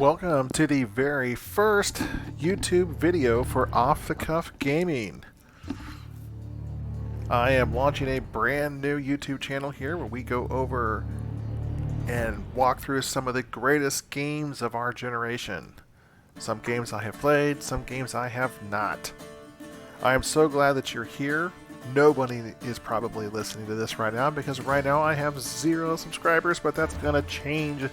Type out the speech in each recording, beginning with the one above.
Welcome to the very first YouTube video for Off the Cuff Gaming. I am launching a brand new YouTube channel here where we go over and walk through some of the greatest games of our generation. Some games I have played, some games I have not. I am so glad that you're here. Nobody is probably listening to this right now because right now I have 0 subscribers, but that's going to change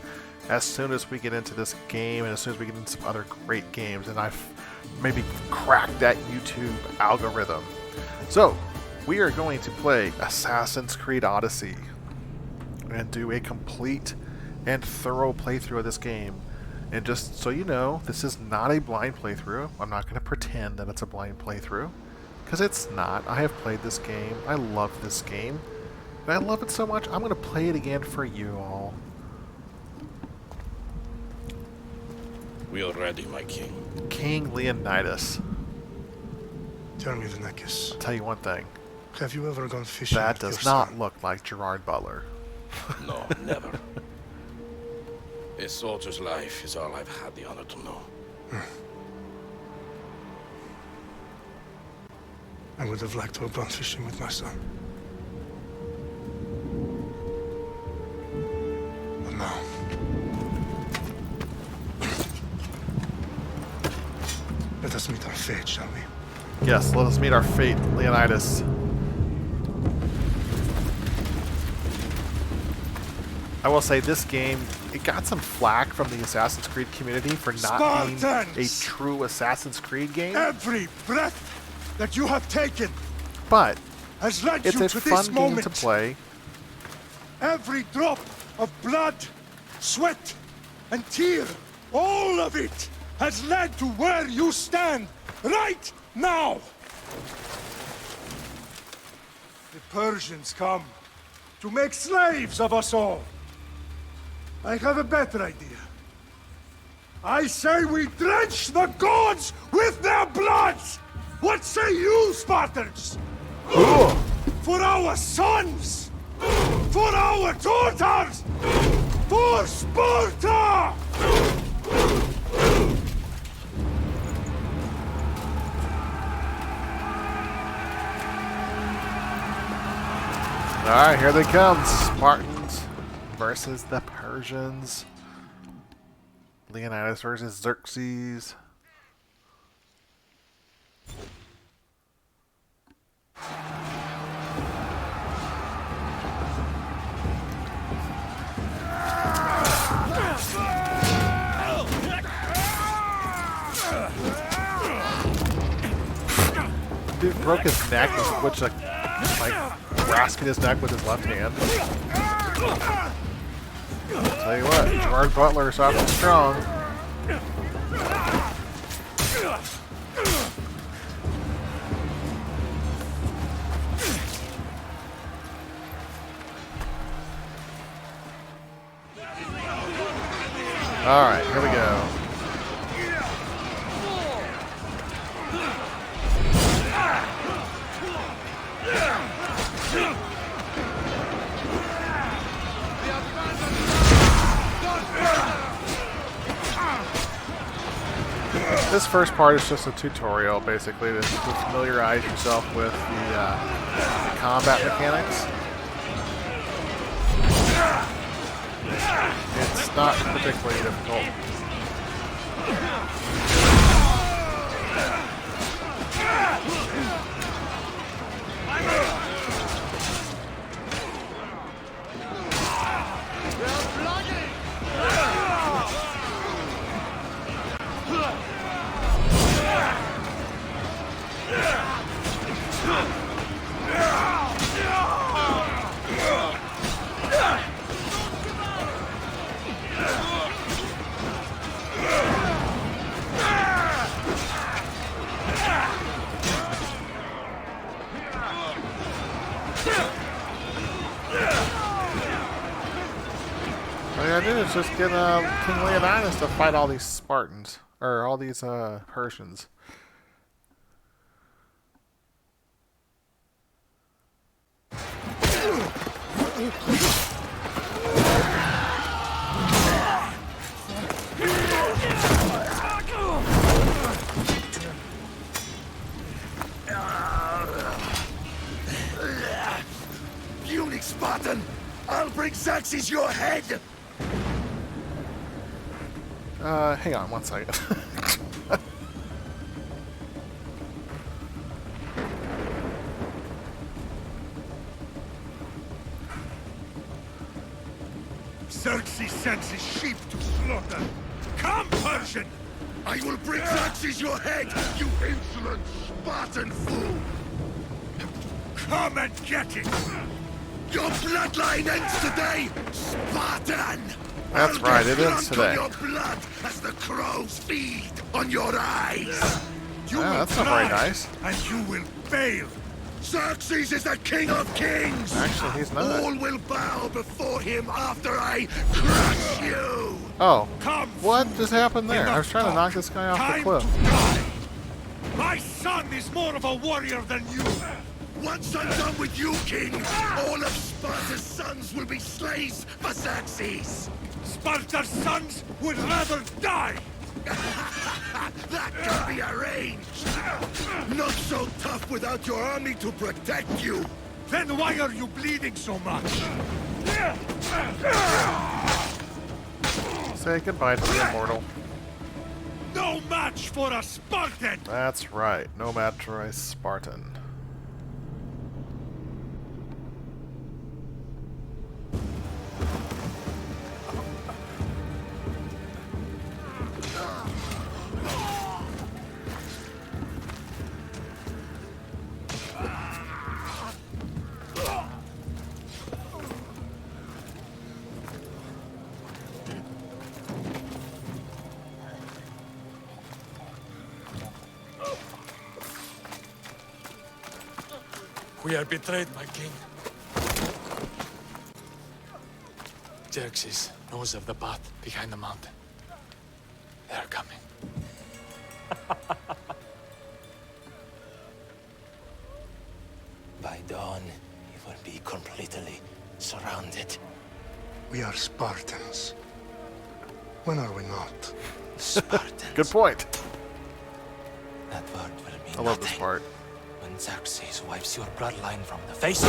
as soon as we get into this game and as soon as we get into some other great games and I've maybe cracked that YouTube algorithm. So, we are going to play Assassin's Creed Odyssey and do a complete and thorough playthrough of this game. And just so you know, this is not a blind playthrough. I'm not going to pretend that it's a blind playthrough, because it's not. I have played this game. I love this game. And I love it so much, I'm going to play it again for you all. We are ready, my king. King Leonidas. Tell me, Vinicius, I'll tell you one thing. have you ever gone fishing That with does your not son? look like Gerard Butler. No, never. A soldier's life is all I've had the honor to know. I would have liked to have gone fishing with my son. But no. Let us meet our fate, shall we? Yes, let us meet our fate, Leonidas. I will say this game, it got some flack from the Assassin's Creed community for not being a Spartans! true Assassin's Creed game, Every breath that you have taken but has led it's you a to fun this game moment. to play. Every drop of blood, sweat, and tear, all of it has led to where you stand right now. The Persians come to make slaves of us all. I have a better idea. I say we drench the gods with their bloods! What say you, Spartans? For our sons! For our daughters! For Sparta! Alright, here they come. Spartans versus the Persians. Leonidas versus Xerxes. Dude broke his neck, which like grasping his neck with his left hand. I'll tell you what, Gerard Butler is awfully strong. Alright, here we go. This first part is just a tutorial, basically, to familiarize yourself with the combat mechanics. It's not particularly difficult. All I gotta do is just get King Leonidas to fight all these Spartans, or all these Persians. Spartan! I'll bring Xerxes your head! Hang on one second. Xerxes sends his sheep to slaughter. Come, Persian! I will bring Xerxes your head, you insolent Spartan fool! Come and get it! Your bloodline ends today, Spartan! That's right, it ends today. Your blood as the crows feed on your eyes! You Yeah, will that's not very try, nice. and you will fail. Xerxes is the king of kings! Actually, he's not. All will bow before him after I crush you! Oh, Come, what fool. just happened there? Enough I was trying to talk. knock this guy off the Time cliff. to die. My son is more of a warrior than you. Once I'm done with you, king, all of Sparta's sons will be slaves for Xerxes! Sparta's sons would rather die. That can be arranged! Not so tough without your army to protect you! Then why are you bleeding so much? Say goodbye to the immortal. No match for a Spartan! That's right, no match for a Spartan. We are betrayed, my king. Xerxes knows of the path behind the mountain. They are coming. By dawn, he will be completely surrounded. We are Spartans. When are we not? Spartans. Good point. That word will mean I love this nothing part. when Xerxes wipes your bloodline from the face.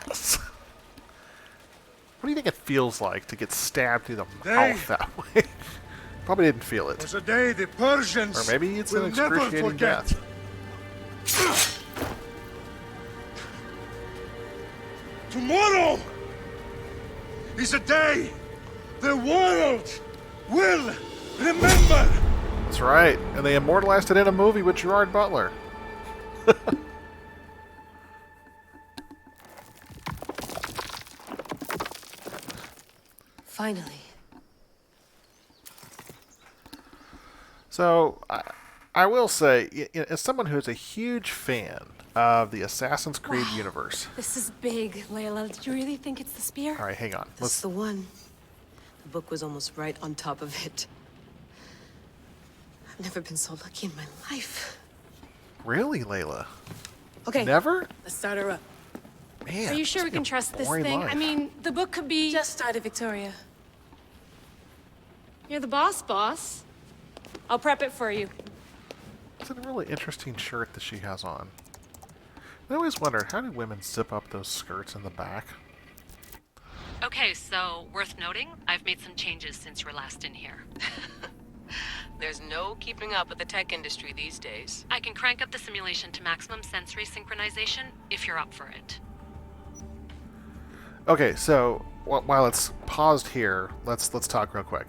Yes. What do you think it feels like to get stabbed through the They- mouth that way? Probably didn't feel it. Was a day the Persians Or maybe it's an will never excruciating forget. death. Tomorrow is a day the world will remember. That's right. And they immortalized it in a movie with Gerard Butler. Finally. So, I will say, as someone who's a huge fan of the Assassin's Creed universe. This is big, Layla. Did you really think it's the spear? All right, hang on. That's the one. The book was almost right on top of it. I've never been so lucky in my life. Really, Layla? Okay. Never? Let's start her up. Man, Are you sure we must be a can trust this boring thing? life. I mean, the book could be... Just started, Victoria. You're the boss. I'll prep it for you. It's a really interesting shirt that she has on. I always wondered, how do women zip up those skirts in the back? Okay, so worth noting, I've made some changes since you were last in here. There's no keeping up with the tech industry these days. I can crank up the simulation to maximum sensory synchronization if you're up for it. Okay, so while it's paused here, let's talk real quick.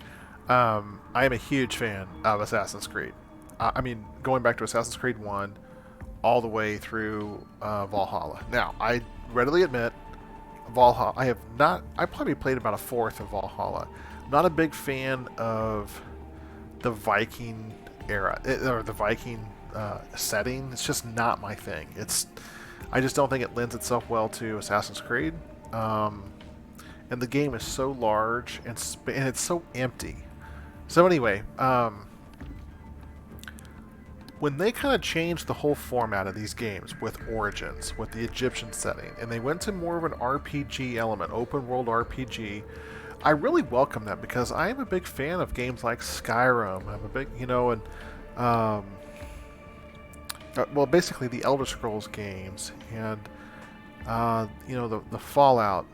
I am a huge fan of Assassin's Creed. I mean, going back to Assassin's Creed 1 all the way through Valhalla. Now, I readily admit, Valhalla, I probably played about a fourth of Valhalla. Not a big fan of the Viking era, or the Viking setting. It's just not my thing. I just don't think it lends itself well to Assassin's Creed. And the game is so large and it's so empty. So anyway, when they kind of changed the whole format of these games with Origins, with the Egyptian setting, and they went to more of an RPG element, open world RPG, I really welcome that because I am a big fan of games like Skyrim. I'm a big, well, basically the Elder Scrolls games, and You know, the Fallout,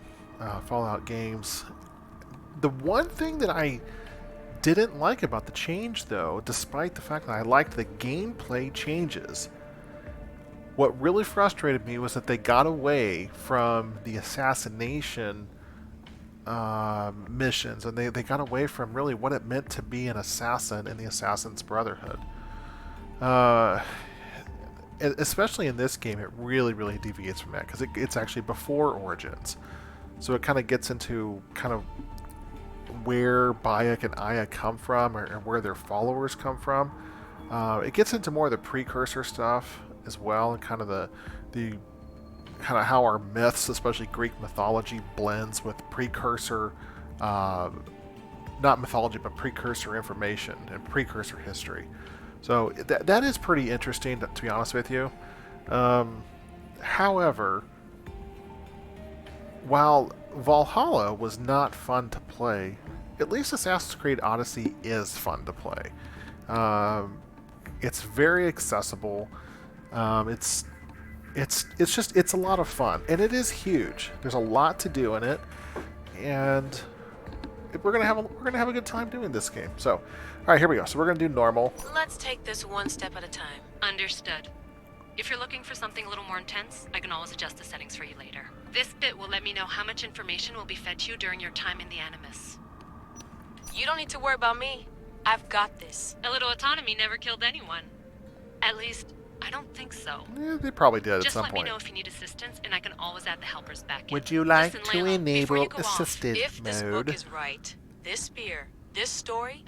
Fallout games. The one thing that I didn't like about the change, though, despite the fact that I liked the gameplay changes, what really frustrated me was that they got away from the assassination missions, and they got away from really what it meant to be an assassin in the Assassin's Brotherhood. Especially in this game, it really deviates from that, because it's actually before Origins. So it kind of gets into kind of where Bayek and Aya come from, or where their followers come from. It gets into more of the precursor stuff as well, and kind of the kind of how our myths, especially Greek mythology, blends with precursor, not mythology, but precursor information and precursor history. So that is pretty interesting, to be honest with you. However, while Valhalla was not fun to play, at least Assassin's Creed Odyssey is fun to play. It's very accessible. It's a lot of fun, and it is huge. There's a lot to do in it, and we're gonna have a good time doing this game. So, all right, here we go. So we're gonna do normal. Let's take this one step at a time. Understood. If you're looking for something a little more intense, I can always adjust the settings for you later. This bit will let me know how much information will be fed to you during your time in the Animus. You don't need to worry about me. I've got this. A little autonomy never killed anyone. At least, I don't think so. Yeah, they probably did Just at some let point. me know if you need assistance, and I can always add the helpers back in. Would you like Listen, to Layla, before enable you go off, assisted If this book mode? is right, this spear, this story,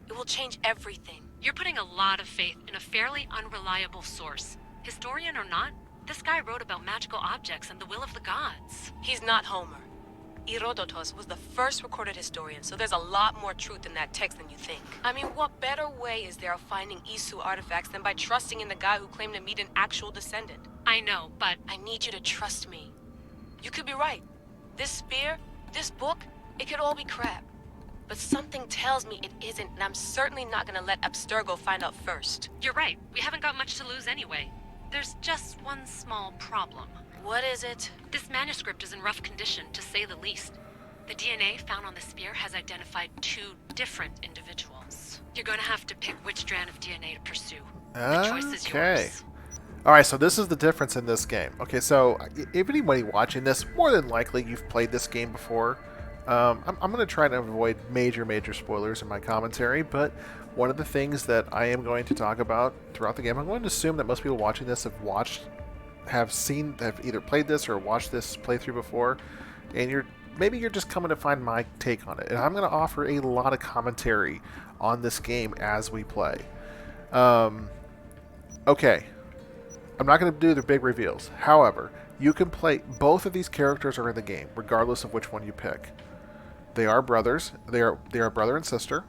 it will change everything. You're putting a lot of faith in a fairly unreliable source. Historian or not, this guy wrote about magical objects and the will of the gods. He's not Homer. Herodotus was the first recorded historian, so there's a lot more truth in that text than you think. I mean, what better way is there of finding Isu artifacts than by trusting in the guy who claimed to meet an actual descendant? I know, but I need you to trust me. You could be right. This spear, this book, it could all be crap. But something tells me it isn't, and I'm certainly not gonna let Abstergo find out first. you're right. We haven't got much to lose anyway. There's just one small problem. What is it? This manuscript is in rough condition, to say the least. The DNA found on the spear has identified 2 different individuals. You're going to have to pick which strand of DNA to pursue. The choice is Okay. yours. Alright, so this is the difference in this game. Okay, so if anybody watching this, more than likely you've played this game before. I'm going to try to avoid major spoilers in my commentary, but one of the things that I am going to talk about throughout the game, I'm going to assume that most people watching this have either played this or watched this playthrough before, and maybe you're just coming to find my take on it. And I'm going to offer a lot of commentary on this game as we play. Okay. I'm not going to do the big reveals. However, you can play... Both of these characters are in the game, regardless of which one you pick. They are brothers. They are brother and sister.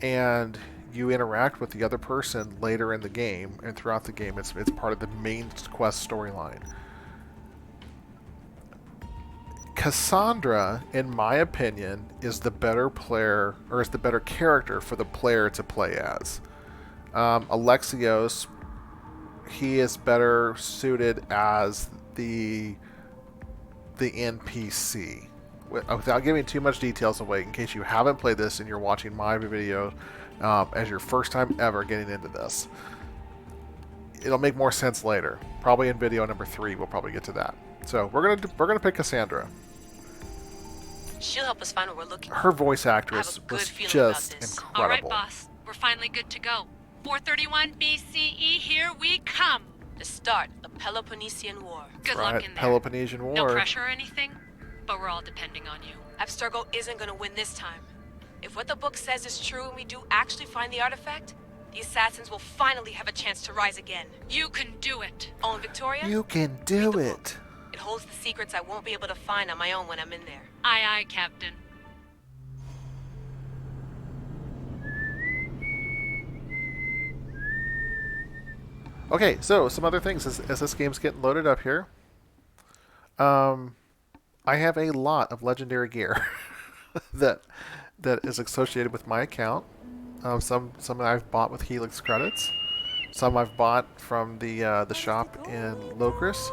And you interact with the other person later in the game, and throughout the game, it's part of the main quest storyline. Cassandra, in my opinion, is the better player, or is the better character for the player to play as. Alexios, he is better suited as the NPC. Without giving too much details away, in case you haven't played this and you're watching my video as your first time ever getting into this, it'll make more sense later. Probably in video number 3, we'll probably get to that. So we're gonna pick Cassandra. She'll help us find what we're looking for. Her voice I have actress a good was feeling just about this. All right, incredible. boss. We're finally good to go. 431 BCE, here we come. The start of the Peloponnesian War. Good Right, luck in there. Peloponnesian War. No pressure or anything, but we're all depending on you. Abstergo isn't gonna win this time. If what the book says is true and we do actually find the artifact, the assassins will finally have a chance to rise again. You can do it. Oh, and Victoria? You can do the it. book. It holds the secrets I won't be able to find on my own when I'm in there. Aye, aye, Captain. Okay, so some other things as this game's getting loaded up here. I have a lot of legendary gear that is associated with my account. Some I've bought with Helix credits. Some I've bought from the shop in Locris.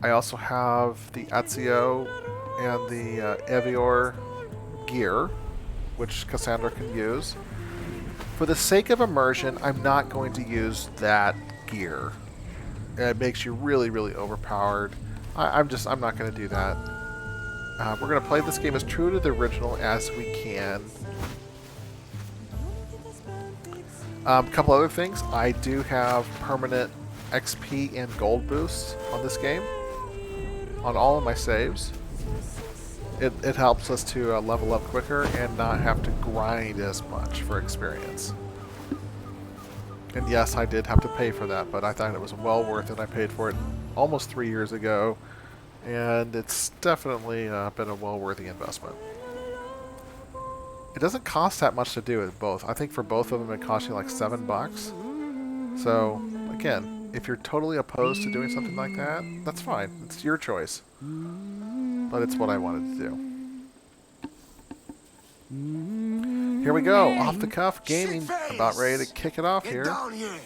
I also have the Ezio and the Evior gear, which Cassandra can use. For the sake of immersion, I'm not going to use that gear. It makes you really, really overpowered. I'm not going to do that. We're going to play this game as true to the original as we can. A couple other things. I do have permanent XP and gold boosts on this game, on all of my saves. It helps us to level up quicker and not have to grind as much for experience. And yes, I did have to pay for that, but I thought it was well worth it. I paid for it almost 3 years ago, and it's definitely been a well-worthy investment. It doesn't cost that much to do it both. I think for both of them it costs you like $7. So, again, if you're totally opposed to doing something like that, that's fine. It's your choice. But it's what I wanted to do. Here we go. Off the cuff gaming. About ready to kick it off here. Down here.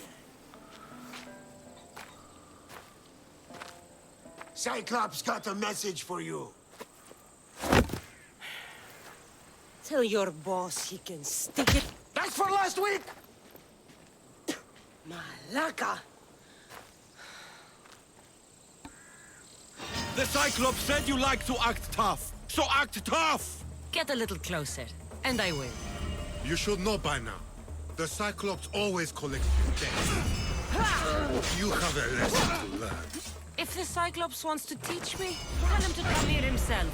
Cyclops got a message for you. Tell your boss he can stick it. That's for last week! Malaka! The Cyclops said you like to act tough, so act tough! Get a little closer, and I will. You should know by now. The Cyclops always collects debts. You have a lesson to learn. If the Cyclops wants to teach me, tell him to come here himself.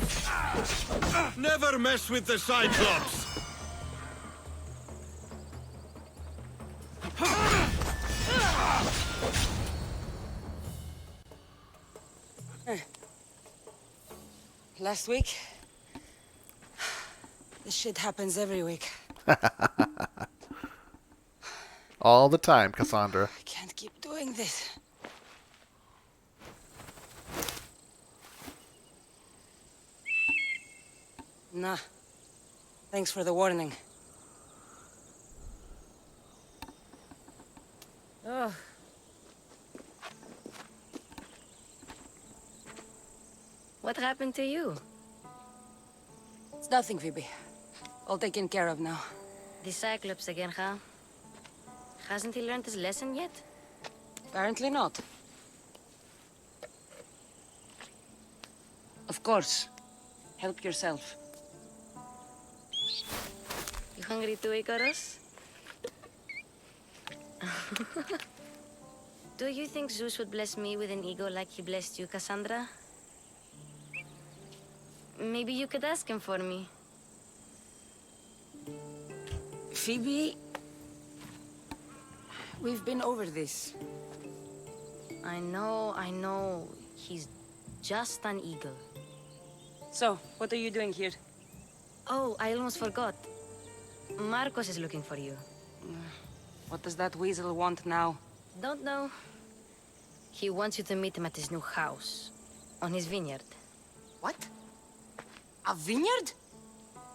Never mess with the Cyclops! Last week? This shit happens every week. All the time, Cassandra. I can't keep doing this. Nah. Thanks for the warning. Oh. What happened to you? It's nothing, Phoebe. All taken care of now. The Cyclops again, huh? Hasn't he learned his lesson yet? Apparently not. Of course. Help yourself. You hungry too, Icarus? Do you think Zeus would bless me with an ego like he blessed you, Cassandra? Maybe you could ask him for me. Phoebe... We've been over this. I know. He's just an eagle. So, what are you doing here? Oh, I almost forgot. Marcos is looking for you. What does that weasel want now? Don't know. He wants you to meet him at his new house. On his vineyard. What? A vineyard?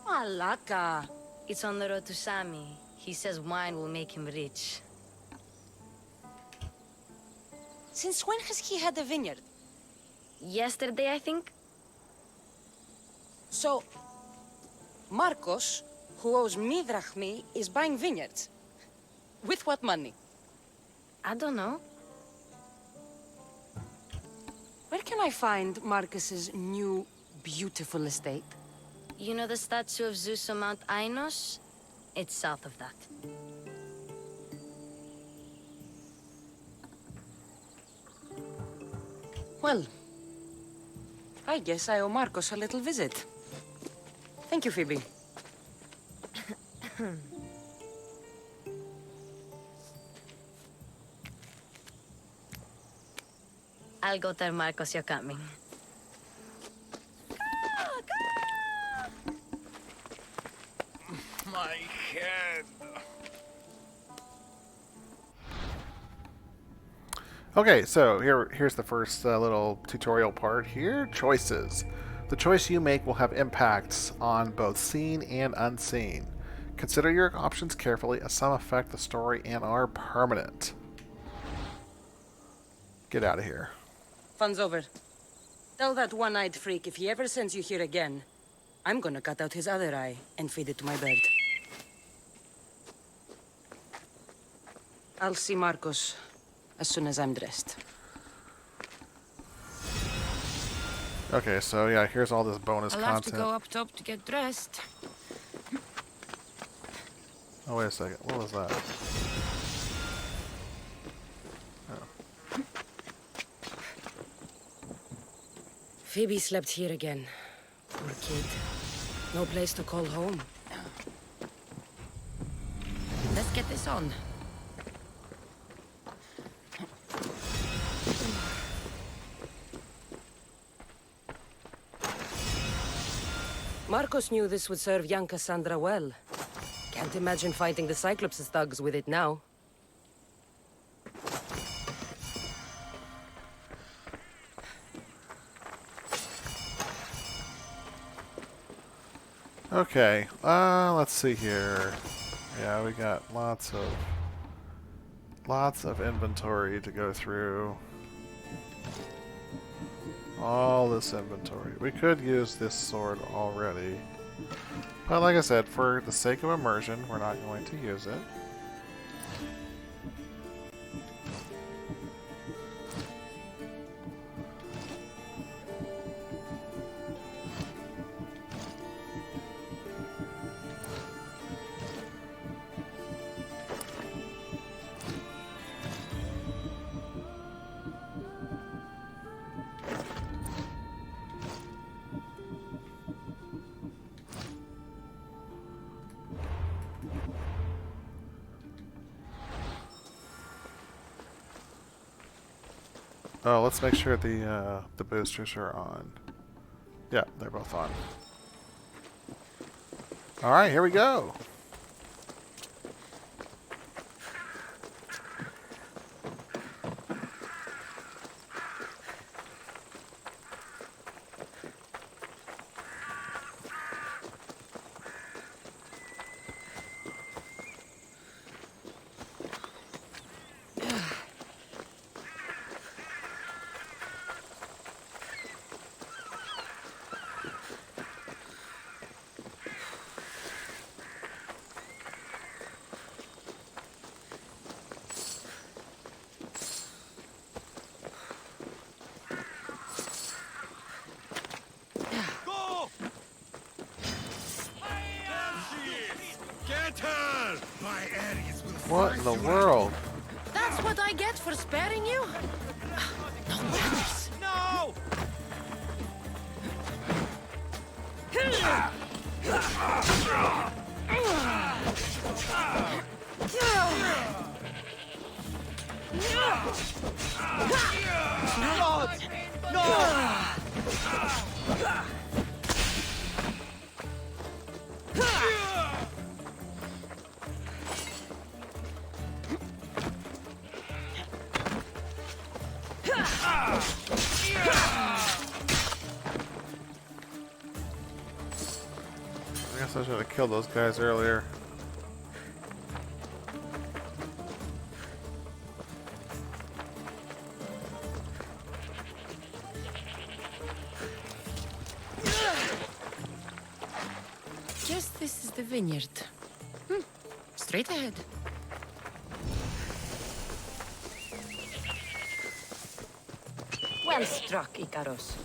Malaka. It's on the road to Sami. He says wine will make him rich. Since when has he had a vineyard? Yesterday, I think? So, Marcos, who owes me drachmi, is buying vineyards. With what money? I don't know. Where can I find Marcus's new, beautiful estate? You know the statue of Zeus on Mount Ainos? It's south of that. Well, I guess I owe Marcos a little visit. Thank you, Phoebe. I'll go tell Marcos you're coming. My head. Okay, so here's the first little tutorial part here. Choices. The choice you make will have impacts on both seen and unseen. Consider your options carefully, as some affect the story and are permanent. Get out of here. Fun's over. Tell that one-eyed freak if he ever sends you here again, I'm gonna cut out his other eye and feed it to my bird. I'll see Marcos as soon as I'm dressed. Okay, so yeah, here's all this bonus I'll content. have to go up top to get dressed. Oh, wait a second. What was that? Phoebe slept here again. Poor kid. No place to call home. Let's get this on. Marcos knew this would serve young Cassandra well. Can't imagine fighting the Cyclops' thugs with it now. Okay, let's see here. Yeah, we got lots of inventory to go through. All this inventory. We could use this sword already. But like I said, for the sake of immersion, we're not going to use it. Oh, let's make sure the boosters are on. Yeah, they're both on. All right, here we go. Get her! My Ares will What in find the you world? That's what I get for sparing you? No manners. No! I guess I should have killed those guys earlier. Guess this is the vineyard. Straight ahead. Well struck, Icaros.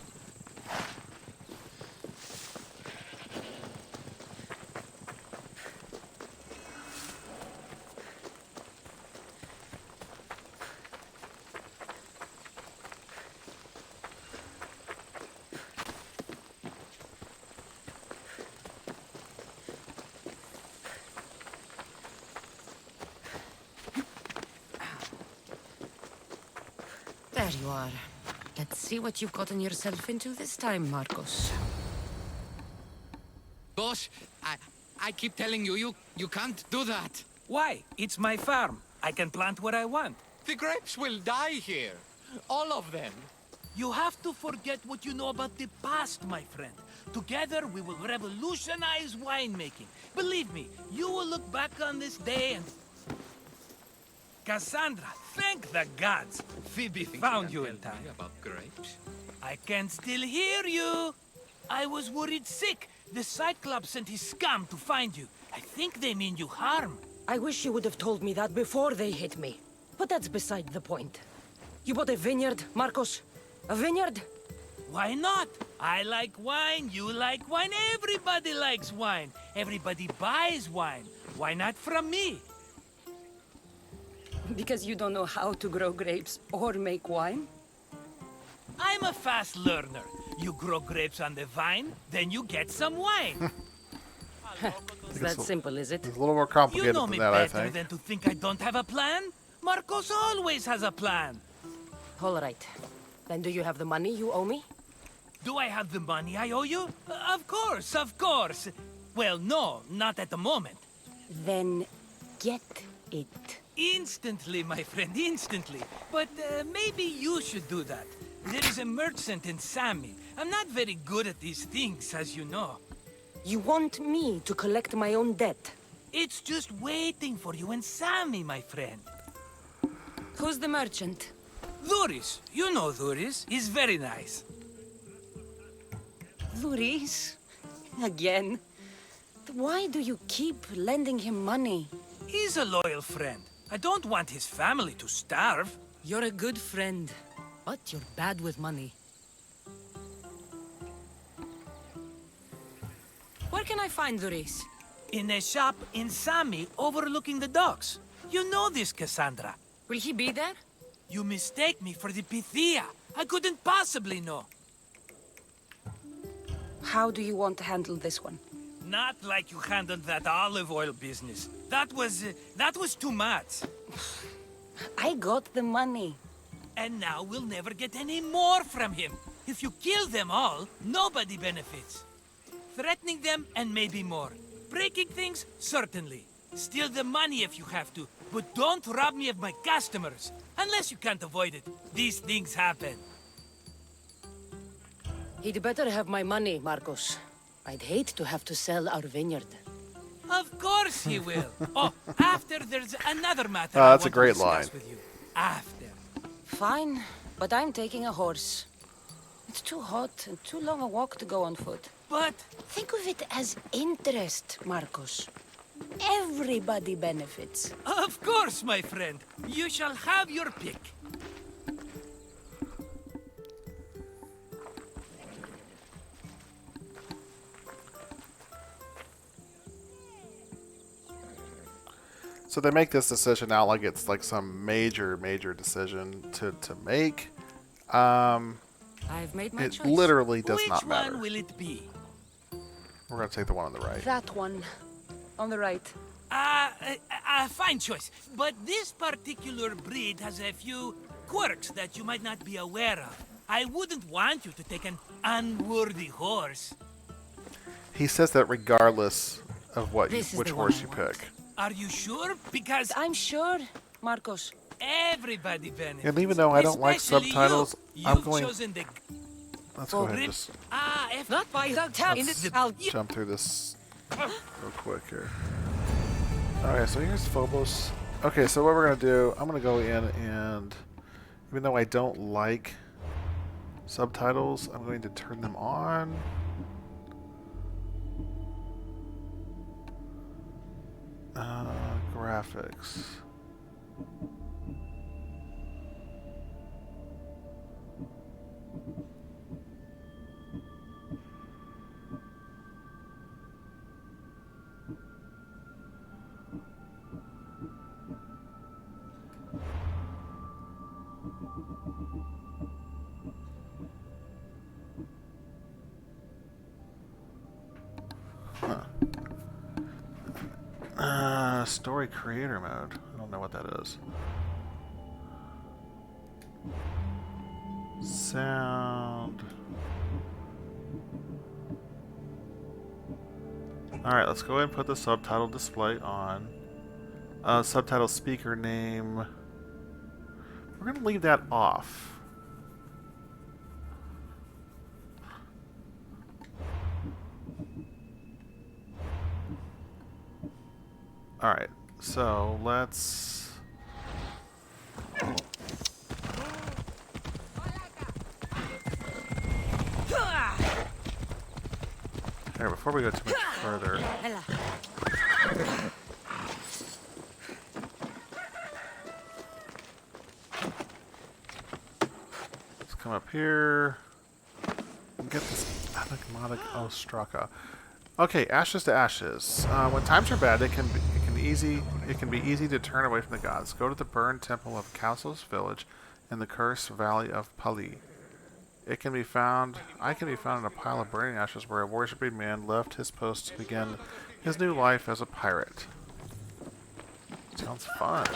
There you are. Let's see what you've gotten yourself into this time, Marcos. Boss, I keep telling you, you can't do that. Why? It's my farm. I can plant what I want. The grapes will die here. All of them. You have to forget what you know about the past, my friend. Together, we will revolutionize winemaking. Believe me, you will look back on this day and... Cassandra, thank the gods. Phoebe found you in time. About grapes? I can still hear you. I was worried sick. The Cyclops sent his scum to find you. I think they mean you harm. I wish you would have told me that before they hit me. But that's beside the point. You bought a vineyard, Marcos? A vineyard? Why not? I like wine, you like wine, everybody likes wine. Everybody buys wine. Why not from me? Because you don't know how to grow grapes or make wine? I'm a fast learner. You grow grapes on the vine, then you get some wine. It's that simple, is it? It's a little more complicated You know than me that, I better think. than to think I don't have a plan. Marcos always has a plan. All right. Then do you have the money you owe me? Do I have the money I owe you? Of course, of course. Well, no, not at the moment. Then get it. Instantly, my friend, instantly. But maybe you should do that. There is a merchant in Sami. I'm not very good at these things, as you know. You want me to collect my own debt? It's just waiting for you in Sami, my friend. Who's the merchant? Dhuris. You know Dhuris. He's very nice. Luis? Again? Why do you keep lending him money? He's a loyal friend. I don't want his family to starve. You're a good friend, but you're bad with money. Where can I find Luis? In a shop in Sami overlooking the docks. You know this, Cassandra. Will he be there? You mistake me for the Pythia. I couldn't possibly know. How do you want to handle this one? Not like you handled that olive oil business. That was too much. I got the money. And now we'll never get any more from him. If you kill them all, nobody benefits. Threatening them, and maybe more. Breaking things, certainly. Steal the money if you have to, but don't rob me of my customers. Unless you can't avoid it. These things happen. He'd better have my money, Marcos. I'd hate to have to sell our vineyard. Of course he will. Oh, after there's another matter Oh, I that's a want to great discuss line. with you. After. Fine, but I'm taking a horse. It's too hot and too long a walk to go on foot. But think of it as interest, Marcos. Everybody benefits. Of course, my friend. You shall have your pick. So they make this decision out like it's like some major decision to make. I've made my It choice. literally does Which not matter. one will it be? We're gonna take the one on the right. That one. On the right. Fine choice. But this particular breed has a few quirks that you might not be aware of. I wouldn't want you to take an unworthy horse. He says that regardless of This is which the one horse I you want. pick. Are you sure? Because I'm sure, Marcos. everybody benefits. And even though I don't like Especially subtitles, you. I'm You've going. chosen the Let's go ahead and grid. just If Not by the taps. jump through this real quick here. Okay, so here's Phobos. Okay, so what we're gonna do, I'm gonna go in and, even though I don't like subtitles, I'm going to turn them on. Graphics. Story creator mode. I don't know what that is. Sound. Alright, let's go ahead and put the subtitle display on. Subtitle speaker name. We're going to leave that off. Alright, so let's Alright, before we go too much further. Let's come up here and get this enigmatic Ostraka. Okay, ashes to ashes. When times are bad, it can be easy to turn away from the gods. Go to the burned temple of Kausos village in the cursed valley of Pali. I can be found in a pile of burning ashes where a worshipping man left his post to begin his new life as a pirate. Sounds fun.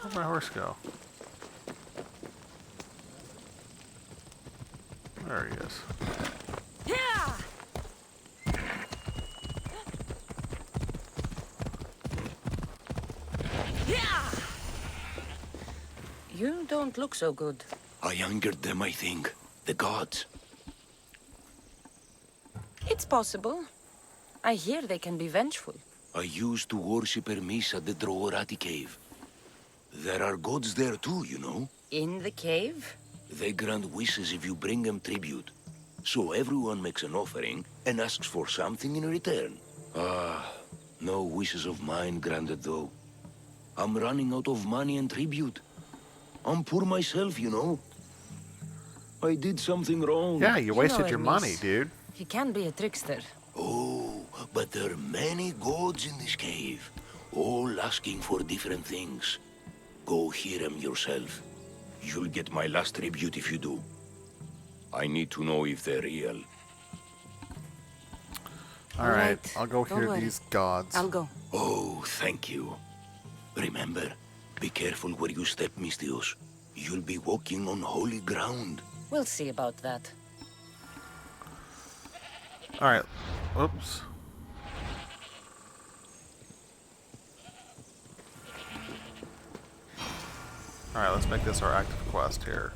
Where'd my horse go? There he is. You don't look so good. I angered them, I think. The gods. It's possible. I hear they can be vengeful. I used to worship Hermes at the Droorati cave. There are gods there too, you know. In the cave? They grant wishes if you bring them tribute. So everyone makes an offering and asks for something in return. No wishes of mine granted though. I'm running out of money and tribute. I'm poor myself, you know. I did something wrong. Yeah, you wasted your money, dude. He can be a trickster. Oh, but there are many gods in this cave, all asking for different things. Go hear them yourself. You'll get my last tribute if you do. I need to know if they're real. Alright, I'll go hear these gods. I'll go. Oh, thank you. Remember, be careful where you step, Mistios. You'll be walking on holy ground. We'll see about that. Alright. Oops. Alright, let's make this our active quest here.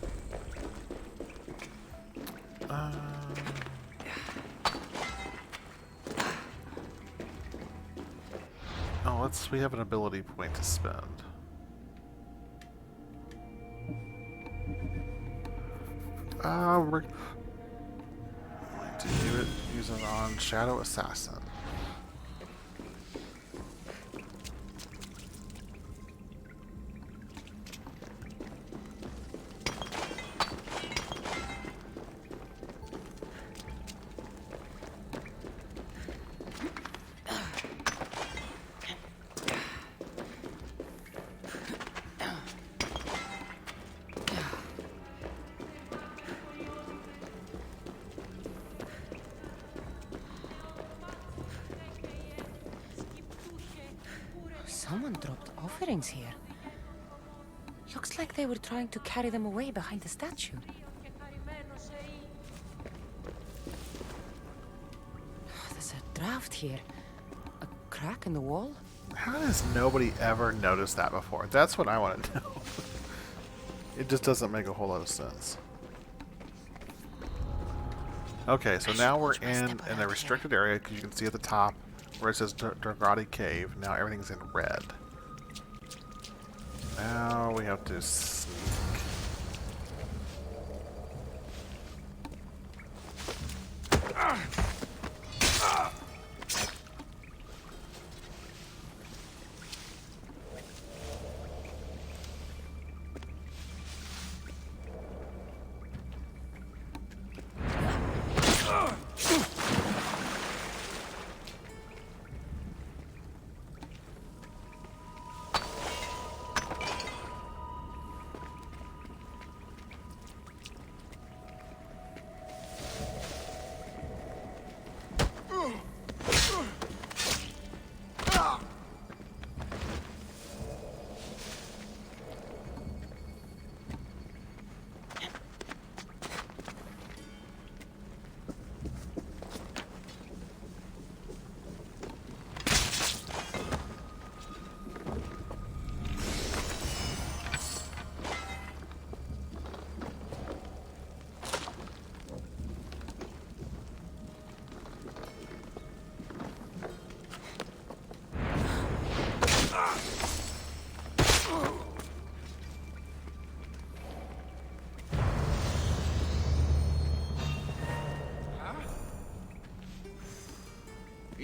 Oh, we have an ability point to spend. We're going to use it on Shadow Assassin. Someone dropped offerings here. Looks like they were trying to carry them away behind the statue. There's a draft here. A crack in the wall? How does nobody ever notice that before? That's what I want to know. It just doesn't make a whole lot of sense. Okay, so now we're in a restricted area, because you can see at the top where it says Droorati Cave. Now everything's in red. Now we have to sneak.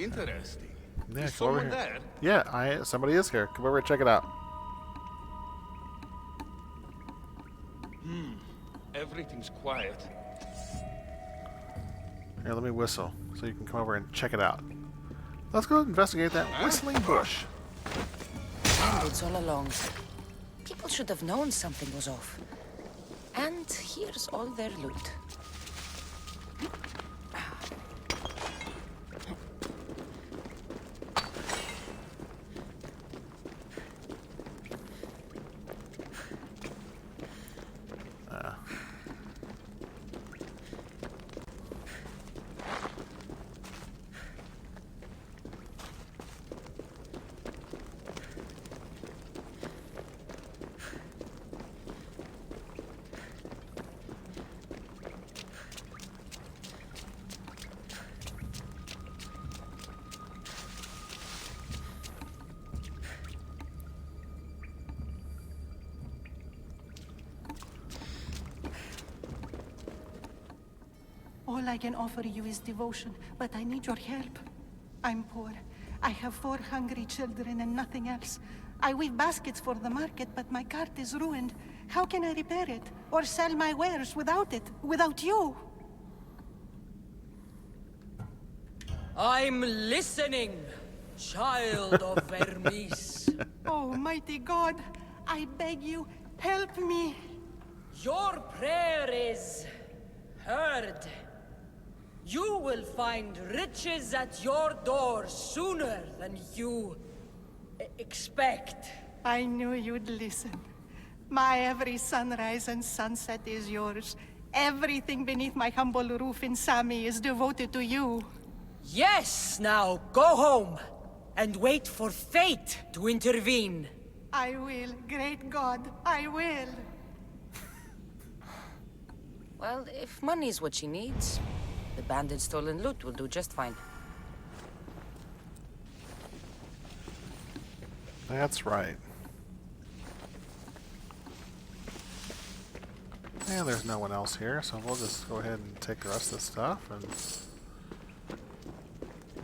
Interesting. Yeah, Is come over someone here. there? Yeah, somebody is here. Come over and check it out. Everything's quiet. Here, let me whistle so you can come over and check it out. Let's go investigate that whistling bush. Bandits all along. People should have known something was off. And here's all their loot. All I can offer you is devotion, but I need your help. I'm poor. I have 4 hungry children and nothing else. I weave baskets for the market, but my cart is ruined. How can I repair it? Or sell my wares without it? Without you? I'm listening, child of Vermis. Oh, mighty God, I beg you, help me. Your prayer is heard. You will find riches at your door sooner than you expect. I knew you'd listen. My every sunrise and sunset is yours. Everything beneath my humble roof in Sami is devoted to you. Yes, now go home and wait for fate to intervene. I will, great God, I will. Well, if money is what she needs, the bandit's stolen loot will do just fine. That's right. And there's no one else here, so we'll just go ahead and take the rest of the stuff, and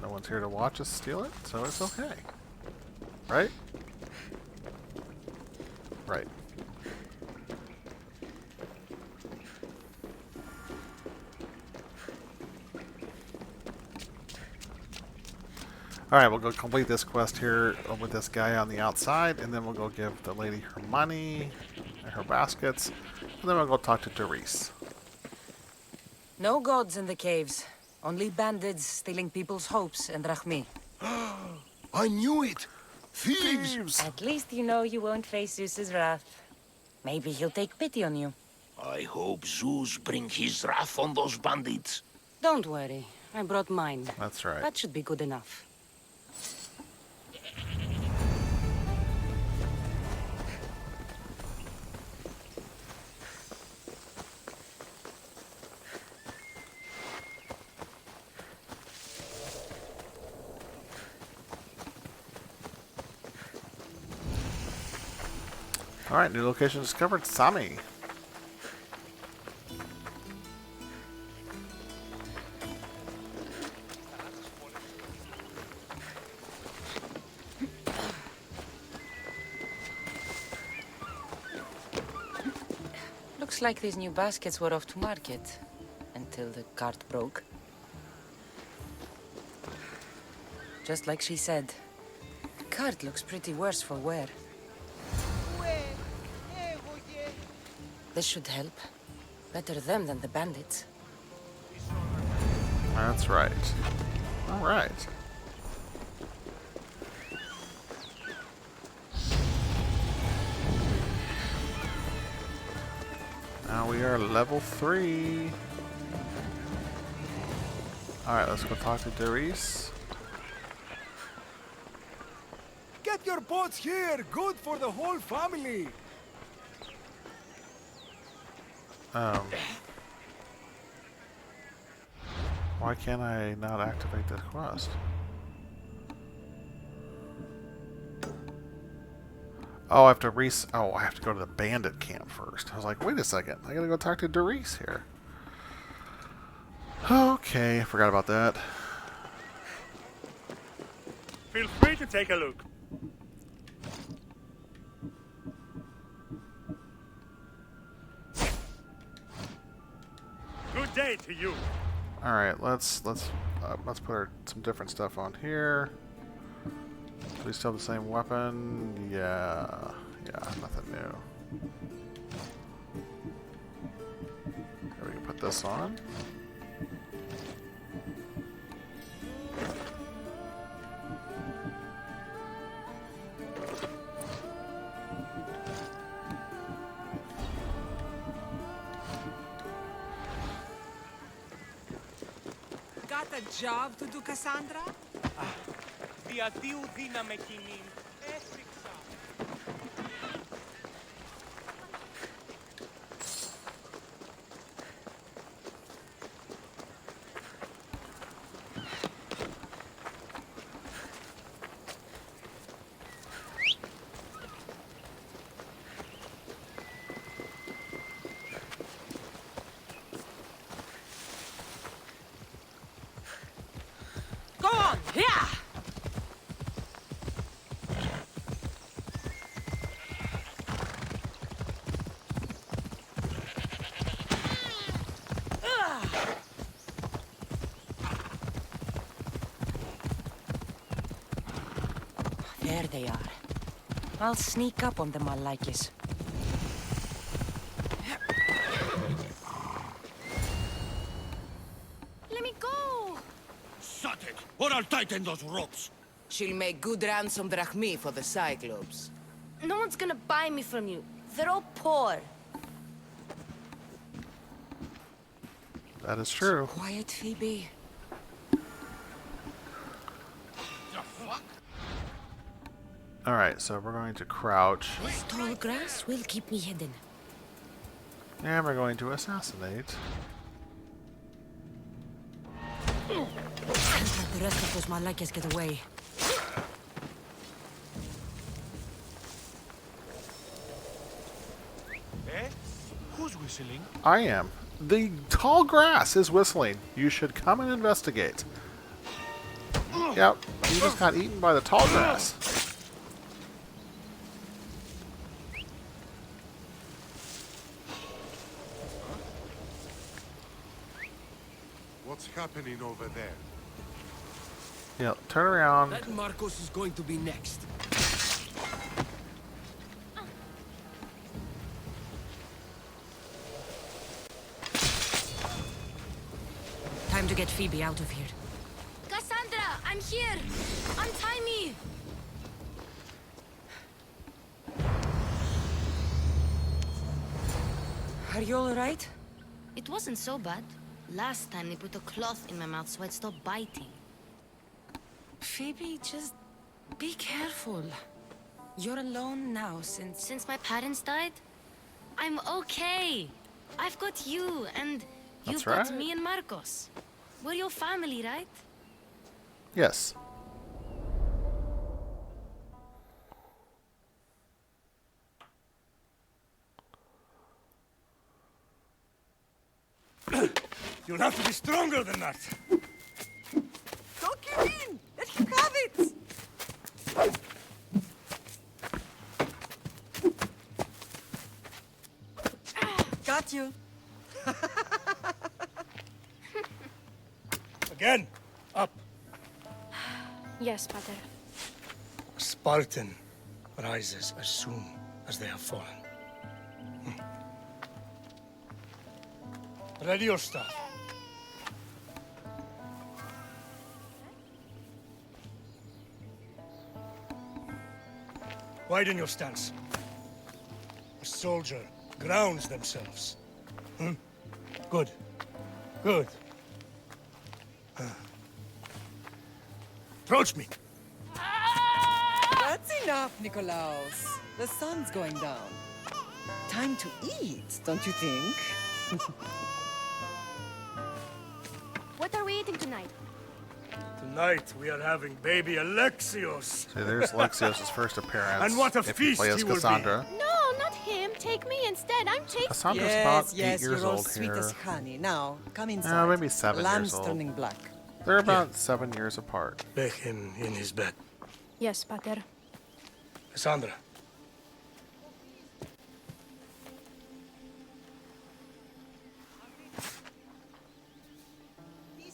no one's here to watch us steal it, so it's okay. Right? Right. Alright, we'll go complete this quest here with this guy on the outside, and then we'll go give the lady her money and her baskets, and then we'll go talk to Doris. No gods in the caves. Only bandits stealing people's hopes and Rahmi. I knew it! Thieves! At least you know you won't face Zeus's wrath. Maybe he'll take pity on you. I hope Zeus bring his wrath on those bandits. Don't worry. I brought mine. That's right. That should be good enough. Alright, new location discovered, Sami. Looks like these new baskets were off to market. Until the cart broke. Just like she said. The cart looks pretty worse for wear. This should help. Better them than the bandits. That's right. Alright. Now we are level 3. Alright, let's go talk to Doris. Get your boats here! Good for the whole family! Why can't I not activate this quest? Oh, I have to I have to go to the bandit camp first. I was like, wait a second. I gotta go talk to Doris here. Okay, I forgot about that. Feel free to take a look. Good day to you. All right, let's put some different stuff on here. Do we still have the same weapon? Yeah, nothing new. Here, we can put this on. Got a job to do, Cassandra? Διατίου δύναμε κοινήν. Έσυξα. Go on! Yeah! There they are. I'll sneak up on them, Malakis. Let me go! Shut it, or I'll tighten those ropes. She'll make good ransom drachmi for the Cyclops. No one's gonna buy me from you. They're all poor. That is true. Quiet, Phoebe. Alright, so we're going to crouch. This tall grass will keep me hidden. And we're going to assassinate. Can't let the rest of those Malakis get away. Eh? Who's whistling? I am. The tall grass is whistling. You should come and investigate. Yep, you just got eaten by the tall grass. What's happening over there? Yeah, turn around. That Marcos is going to be next. Time to get Phoebe out of here. Cassandra, I'm here! Untie me! Are you alright? It wasn't so bad. Last time they put a cloth in my mouth so I'd stop biting. Phoebe, just be careful. You're alone now Since my parents died? I'm okay. I've got you, and you've got me and Marcos. We're your family, right? Yes. You'll have to be stronger than that. Don't give in! Let him have it! Got you. Again, up. Yes, Father. A Spartan rises as soon as they have fallen. Ready your staff. Widen your stance. A soldier grounds themselves. Good. Good. Approach me. That's enough, Nikolaos. The sun's going down. Time to eat, don't you think? What are we eating tonight? Tonight we are having baby Alexios. See, there's Alexios' first appearance. And what a if you feast play as he will be. Cassandra. No, not him. Take me instead. I'm chasing. Cassandra's about 8 yes, years you're all old sweet here. as honey. Now, come inside. Maybe 7 Lamb's years old. turning black. They're about 7 years apart. Lay him in his bed. Yes, Pater. Cassandra.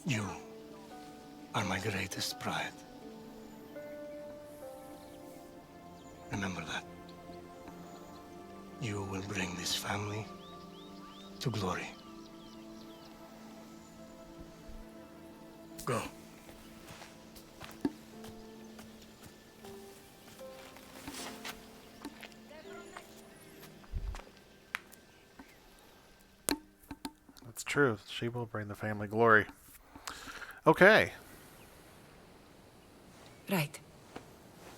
You are my greatest pride. Remember that. You will bring this family to glory. Go. That's true. She will bring the family glory. Okay. Right.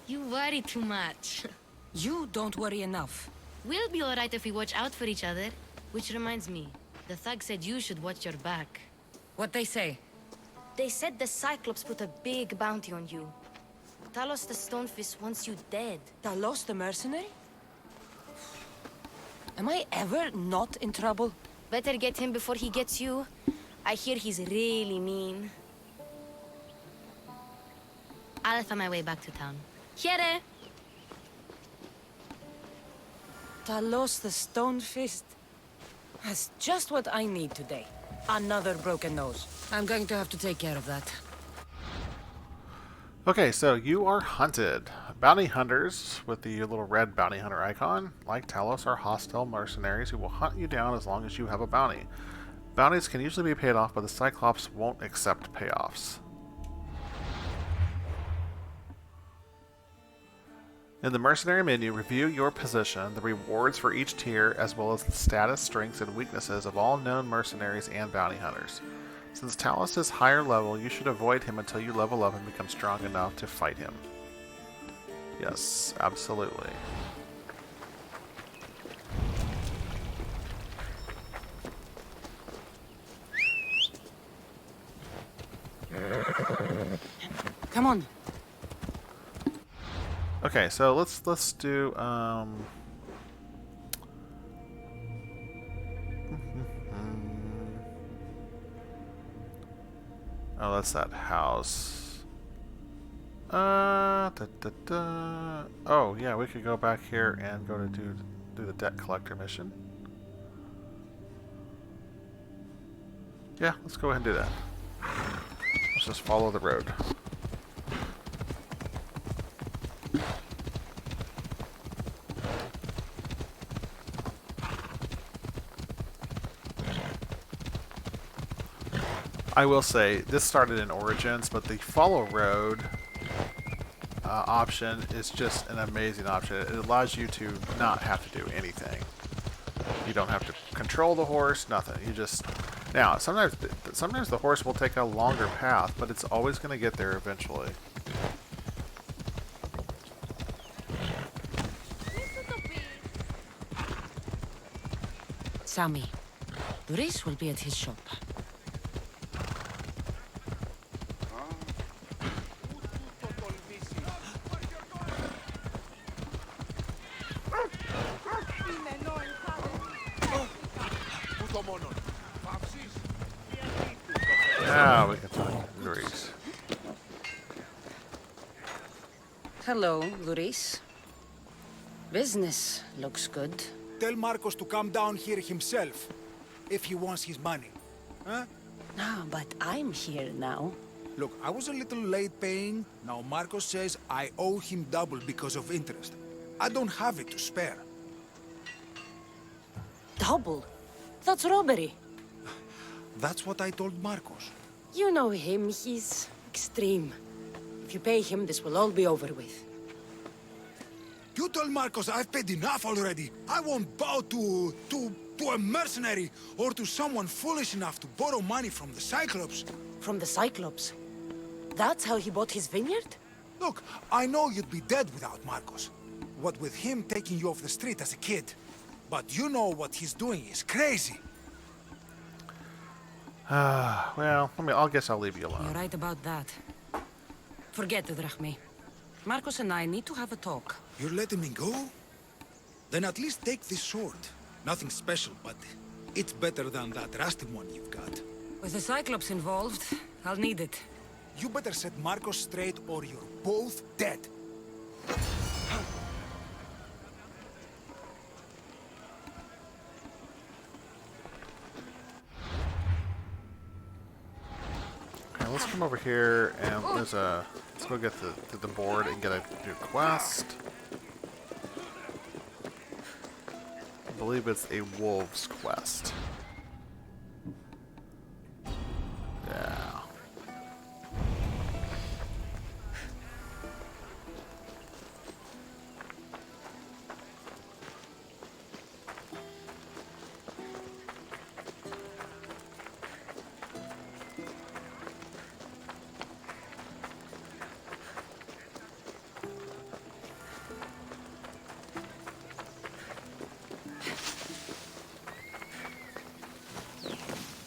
You worry too much. You don't worry enough. We'll be alright if we watch out for each other. Which reminds me, the thug said you should watch your back. What they say? They said the Cyclops put a big bounty on you. Talos the Stonefist wants you dead. Talos the mercenary? Am I ever not in trouble? Better get him before he gets you. I hear he's really mean. I'll find my way back to town. Here! Talos the Stonefist. That's just what I need today. Another broken nose. I'm going to have to take care of that. Okay, so you are hunted. Bounty hunters with the little red bounty hunter icon, like Talos, are hostile mercenaries who will hunt you down as long as you have a bounty. Bounties can usually be paid off, but the Cyclops won't accept payoffs. In the mercenary menu, review your position, the rewards for each tier, as well as the status, strengths, and weaknesses of all known mercenaries and bounty hunters. Since Talos is higher level, you should avoid him until you level up and become strong enough to fight him. Yes, absolutely. Come on. Okay, so let's do oh, that's that house. Oh yeah, we could go back here and go to do the debt collector mission. Yeah, let's go ahead and do that. Let's just follow the road. I will say, this started in Origins, but the follow road option is just an amazing option. It allows you to not have to do anything. You don't have to control the horse, nothing. You just... Now, sometimes the horse will take a longer path, but it's always going to get there eventually. Sammy, Luis will be at his shop. Now we can talk to Luis. Hello, Luis. Business looks good. Tell Marcos to come down here himself, if he wants his money. Huh? No, but I'm here now. Look, I was a little late paying. Now Marcos says I owe him double because of interest. I don't have it to spare. Double? That's robbery. That's what I told Marcos. You know him, he's extreme. If you pay him, this will all be over with. You told Marcos I've paid enough already. I won't bow to a mercenary or to someone foolish enough to borrow money from the Cyclops. From the Cyclops? That's how he bought his vineyard? Look, I know you'd be dead without Marcos. What with him taking you off the street as a kid. But you know what he's doing is crazy. Well, I guess I'll leave you alone. You're right about that. Forget it, Drachmi. Marcos and I need to have a talk. You're letting me go? Then at least take this sword. Nothing special, but it's better than that rusty one you've got. With the Cyclops involved, I'll need it. You better set Marcos straight or you're both dead. Okay, let's come over here and let's go get the board and get a new quest. I believe it's a wolves quest. Yeah.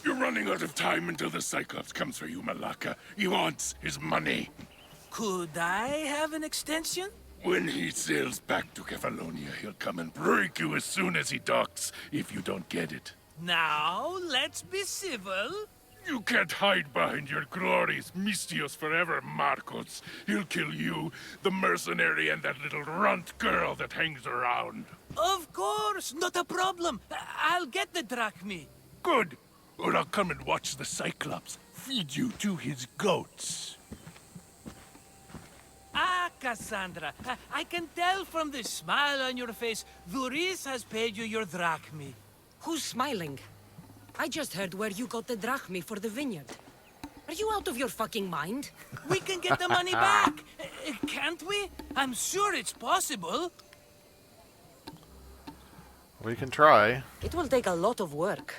You're running out of time until the Cyclops comes for you, Malaka. He wants his money. Could I have an extension? When he sails back to Kefalonia, he'll come and break you as soon as he docks, if you don't get it. Now, let's be civil. You can't hide behind your glories, Mistios forever, Marcos. He'll kill you, the mercenary, and that little runt girl that hangs around. Of course, not a problem. I'll get the drachmi. Good. Or I'll come and watch the Cyclops feed you to his goats. Ah, Cassandra, I can tell from the smile on your face, Duris has paid you your drachmi. Who's smiling? I just heard where you got the drachmi for the vineyard. Are you out of your fucking mind? We can get the money back, can't we? I'm sure it's possible. We can try. It will take a lot of work.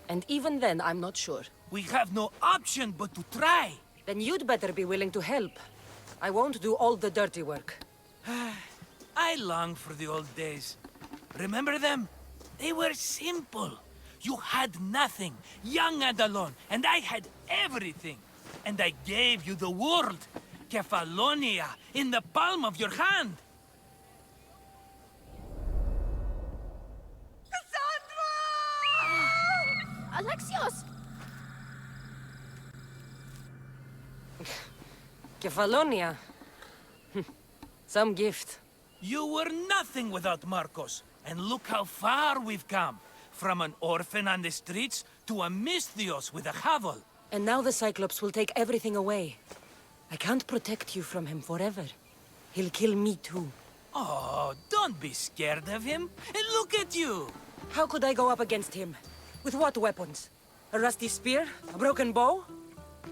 And even then, I'm not sure. We have no option but to try. Then you'd better be willing to help. I won't do all the dirty work. I long for the old days. Remember them? They were simple. You had nothing, young and alone, and I had everything. And I gave you the world, Kefalonia, in the palm of your hand. Alexios! Kefalonia. Some gift. You were nothing without Marcos, and look how far we've come. From an orphan on the streets to a Mistios with a hovel. And now the Cyclops will take everything away. I can't protect you from him forever. He'll kill me too. Oh, don't be scared of him. And look at you! How could I go up against him? With what weapons? A rusty spear? A broken bow?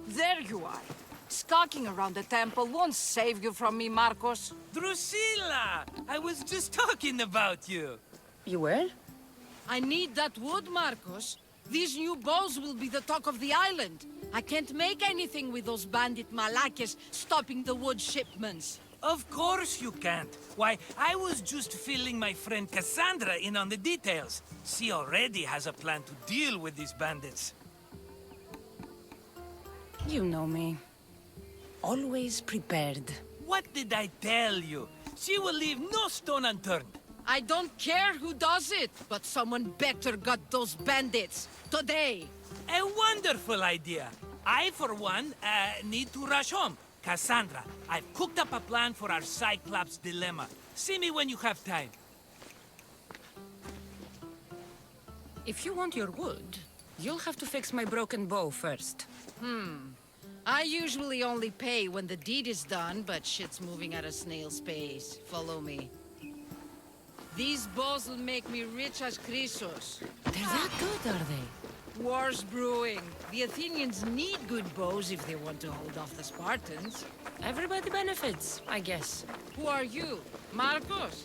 There you are. Skulking around the temple won't save you from me, Marcos. Drusilla! I was just talking about you. You were? I need that wood, Marcos. These new bows will be the talk of the island. I can't make anything with those bandit malakes stopping the wood shipments. Of course you can't. Why, I was just filling my friend Cassandra in on the details. She already has a plan to deal with these bandits. You know me. Always prepared. What did I tell you? She will leave no stone unturned. I don't care who does it, but someone better got those bandits. Today. A wonderful idea. I, for one, need to rush home. Cassandra, I've cooked up a plan for our Cyclops dilemma. See me when you have time. If you want your wood, you'll have to fix my broken bow first. I usually only pay when the deed is done, but shit's moving at a snail's pace. Follow me. These bows will make me rich as Chrysos. They're that good, are they? War's brewing. The Athenians need good bows if they want to hold off the Spartans. Everybody benefits, I guess. Who are you? Marcos?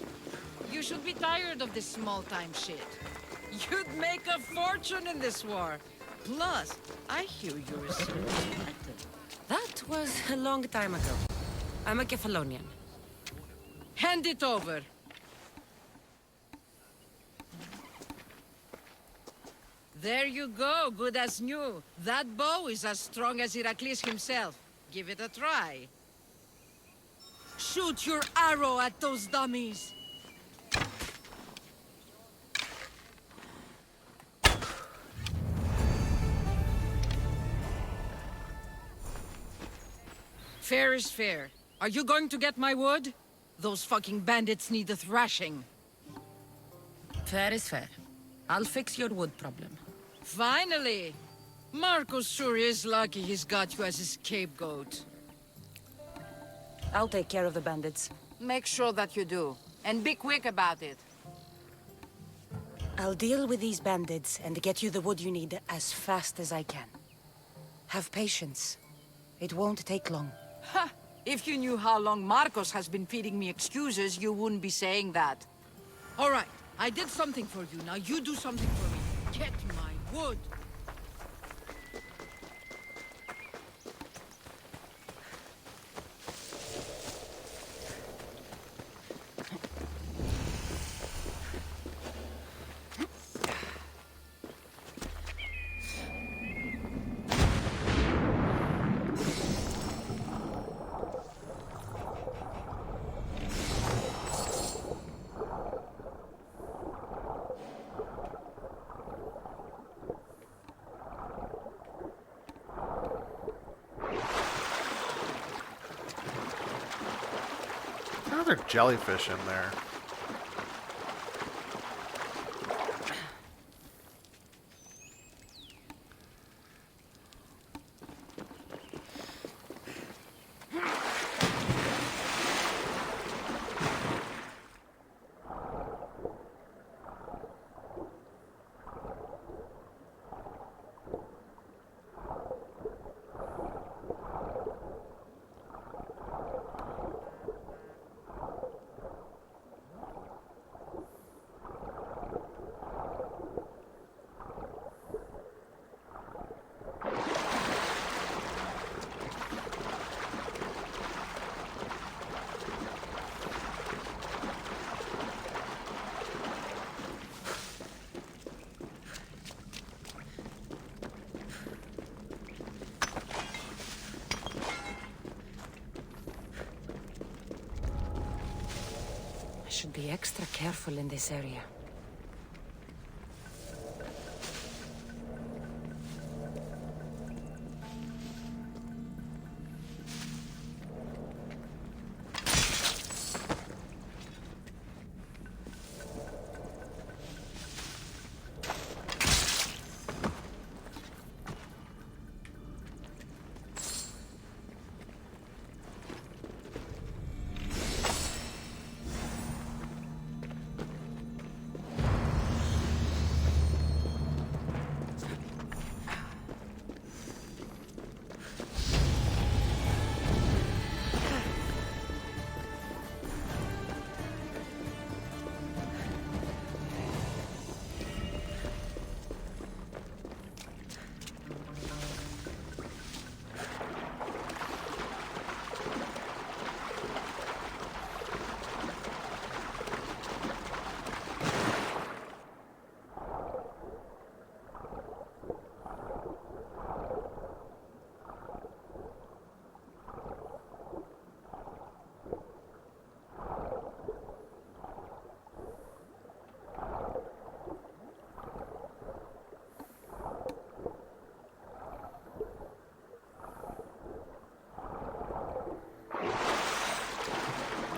You should be tired of this small-time shit. You'd make a fortune in this war. Plus, I hear you're a Spartan. That was a long time ago. I'm a Kefalonian. Hand it over. There you go, good as new. That bow is as strong as Heracles himself. Give it a try. Shoot your arrow at those dummies. Fair is fair. Are you going to get my wood? Those fucking bandits need a thrashing. Fair is fair. I'll fix your wood problem. Finally! Marcos sure is lucky he's got you as his scapegoat. I'll take care of the bandits. Make sure that you do. And be quick about it. I'll deal with these bandits and get you the wood you need as fast as I can. Have patience. It won't take long. Ha! If you knew how long Marcos has been feeding me excuses, you wouldn't be saying that. All right, I did something for you. Now you do something for me. Get my wood. Another jellyfish in there. I should be extra careful in this area.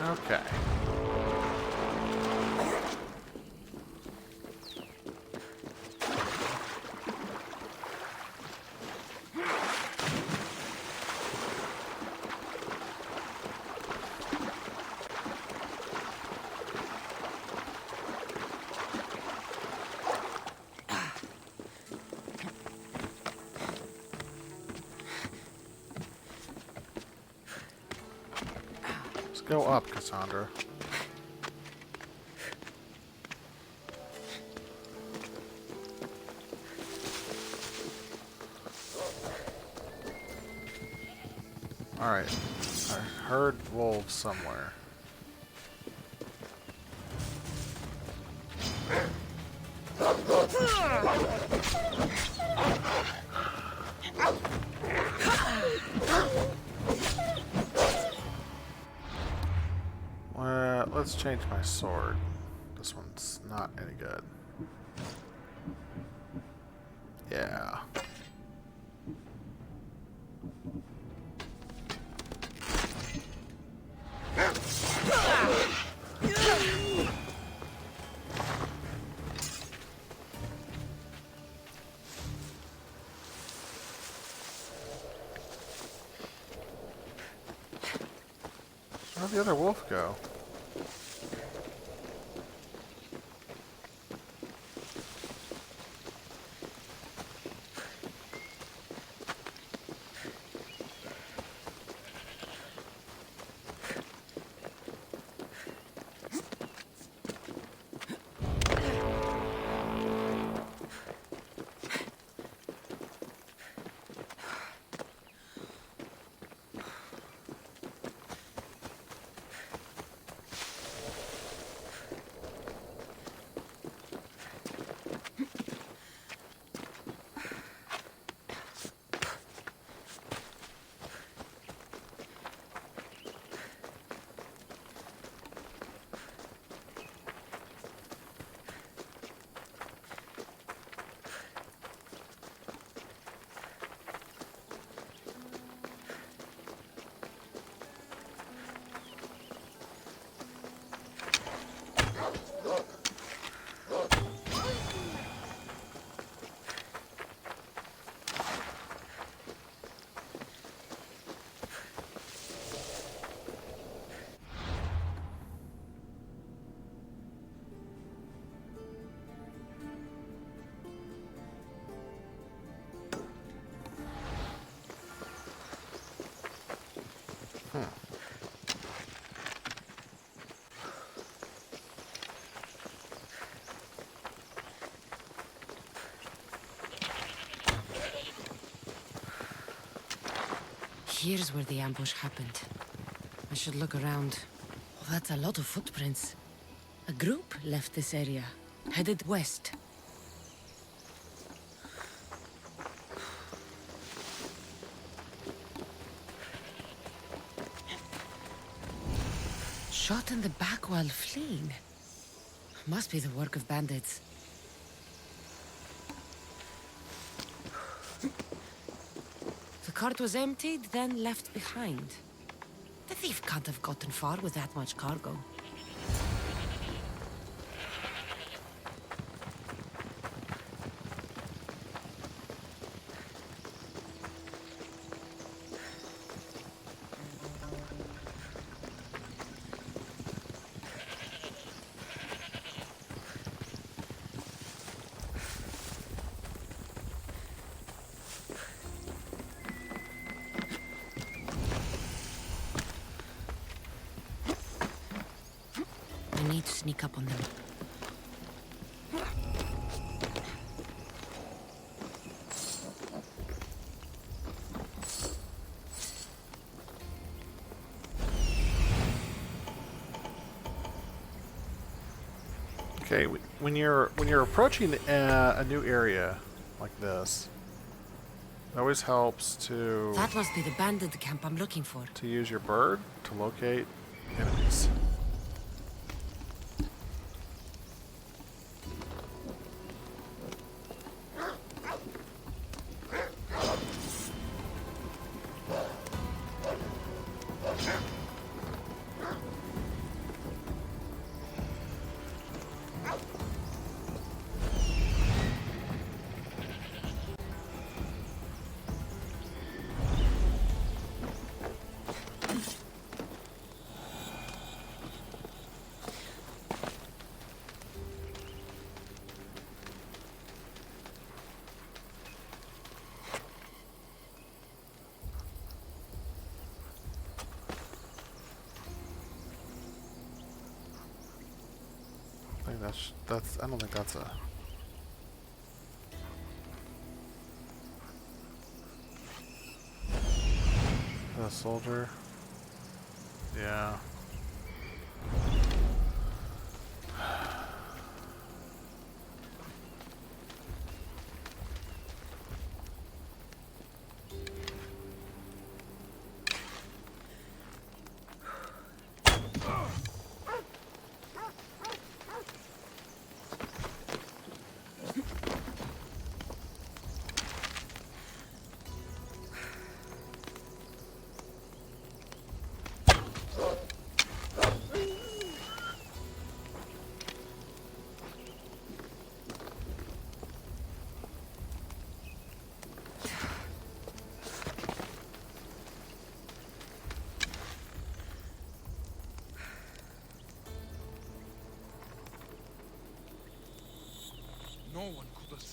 Okay. Let's go up, Cassandra. Alright. I heard wolves somewhere. Well, let's change my sword. This one's not any good. Yeah. Where'd the other wolf go? Here's where the ambush happened. I should look around. Oh, that's a lot of footprints. A group left this area, headed west. Shot in the back while fleeing. Must be the work of bandits. The cart was emptied, then left behind. The thief can't have gotten far with that much cargo. I need to sneak up on them. Okay, when you're approaching a new area like this, it always helps to That must be the bandit camp I'm looking for. to use your bird to locate enemies. I think that's I don't think that's a soldier. Yeah.